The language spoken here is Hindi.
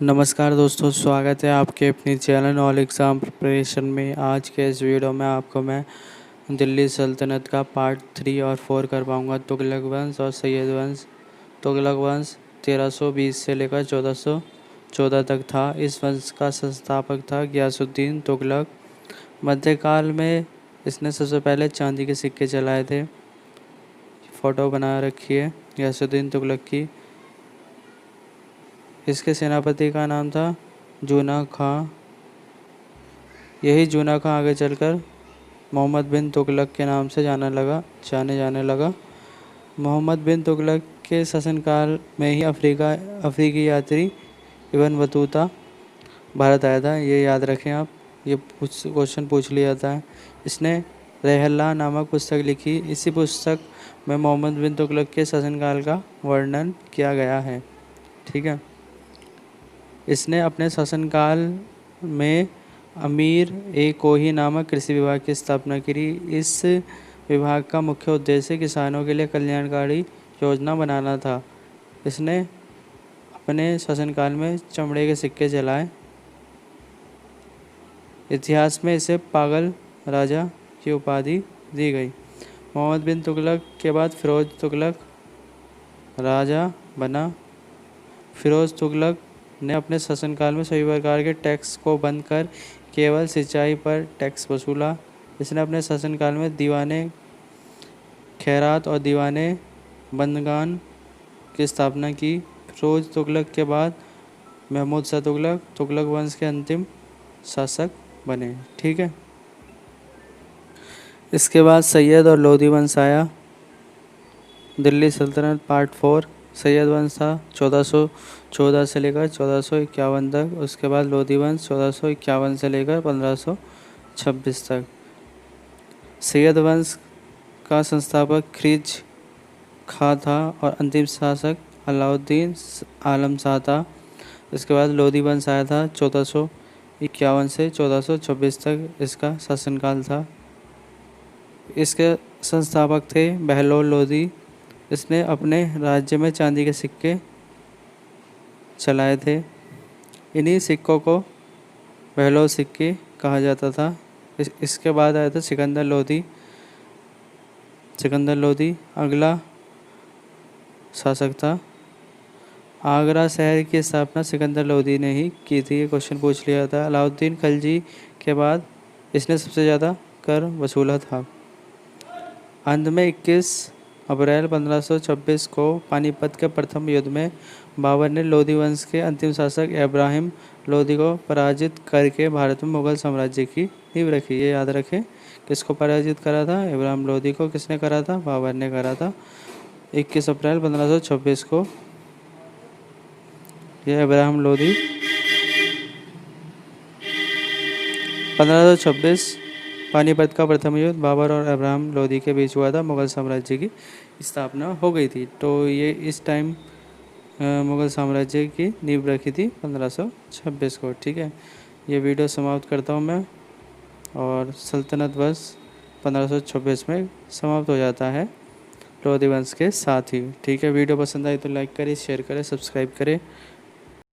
नमस्कार दोस्तों, स्वागत है आपके अपने चैनल ऑल एग्ज़ाम प्रिपरेशन में। आज के इस वीडियो में आपको मैं दिल्ली सल्तनत का पार्ट 3 और 4 कर पाऊँगा। तुगलक वंश और सैयद वंश। तुगलक वंश 1320 से लेकर 1414 तक था। इस वंश का संस्थापक था गियासुद्दीन तुगलक। मध्यकाल में इसने सबसे पहले चांदी के सिक्के चलाए थे। फ़ोटो बना रखी है गियासुद्दीन तुगलक की। इसके सेनापति का नाम था जूना खां। यही जूना खां आगे चलकर मोहम्मद बिन तुगलक के नाम से जाने लगा। मोहम्मद बिन तुगलक के शासनकाल में ही अफ्रीकी यात्री इब्न बतूता भारत आया था। ये याद रखें आप, ये क्वेश्चन पूछ लिया जाता है। इसने रहला नामक पुस्तक लिखी। इसी पुस्तक में मोहम्मद बिन तुगलक के शासनकाल का वर्णन किया गया है। ठीक है। इसने अपने शासनकाल में अमीर ए कोही नामक कृषि विभाग की स्थापना की। इस विभाग का मुख्य उद्देश्य किसानों के लिए कल्याणकारी योजना बनाना था। इसने अपने शासनकाल में चमड़े के सिक्के चलाए। इतिहास में इसे पागल राजा की उपाधि दी गई। मोहम्मद बिन तुगलक के बाद फिरोज तुगलक राजा बना। फिरोज तुगलक ने अपने शासनकाल में सभी प्रकार के टैक्स को बंद कर केवल सिंचाई पर टैक्स वसूला। इसने अपने शासनकाल में दीवाने खैरात और दीवाने बंदगान की स्थापना की। फिरोज तुगलक के बाद महमूद शाह तुगलक तुगलक वंश के अंतिम शासक बने। ठीक है। इसके बाद सैयद और लोधी वंश आया। दिल्ली सल्तनत पार्ट 4। सैयद वंश था 1414 से लेकर 1451 तक। उसके बाद लोधी वंश 1451 से लेकर 1526 तक। सैयद वंश का संस्थापक ख्रीज खां था और अंतिम शासक अलाउद्दीन आलम शाह था। इसके बाद लोधी वंश आया था 1451 से 1426 तक इसका शासनकाल था। इसके संस्थापक थे बहलोल लोधी। इसने अपने राज्य में चांदी के सिक्के चलाए थे। इन्हीं सिक्कों को बहलोल सिक्के कहा जाता था। इसके बाद आया था सिकंदर लोधी। सिकंदर लोधी अगला शासक था। आगरा शहर की स्थापना सिकंदर लोधी ने ही की थी। ये क्वेश्चन पूछ लिया था। अलाउद्दीन खिलजी के बाद इसने सबसे ज़्यादा कर वसूला था। अंत में 21 अप्रैल 1526 को पानीपत के प्रथम युद्ध में बाबर ने लोधी वंश के अंतिम शासक इब्राहिम लोधी को पराजित करके भारत में मुगल साम्राज्य की नींव रखी। ये याद रखें, किसको पराजित करा था? इब्राहिम लोधी को। किसने करा था? बाबर ने करा था 21 अप्रैल 1526 को। यह इब्राहिम लोधी 1526 पानीपत का प्रथम युद्ध बाबर और इब्राहिम लोधी के बीच हुआ था। मुगल साम्राज्य की स्थापना हो गई थी। तो ये इस टाइम मुगल साम्राज्य की नींव रखी थी 1526 को। ठीक है। ये वीडियो समाप्त करता हूँ मैं। और सल्तनत वंश 1526 में समाप्त हो जाता है लोधी वंश के साथ ही। ठीक है। वीडियो पसंद आई तो लाइक करें, शेयर करें, सब्सक्राइब करें।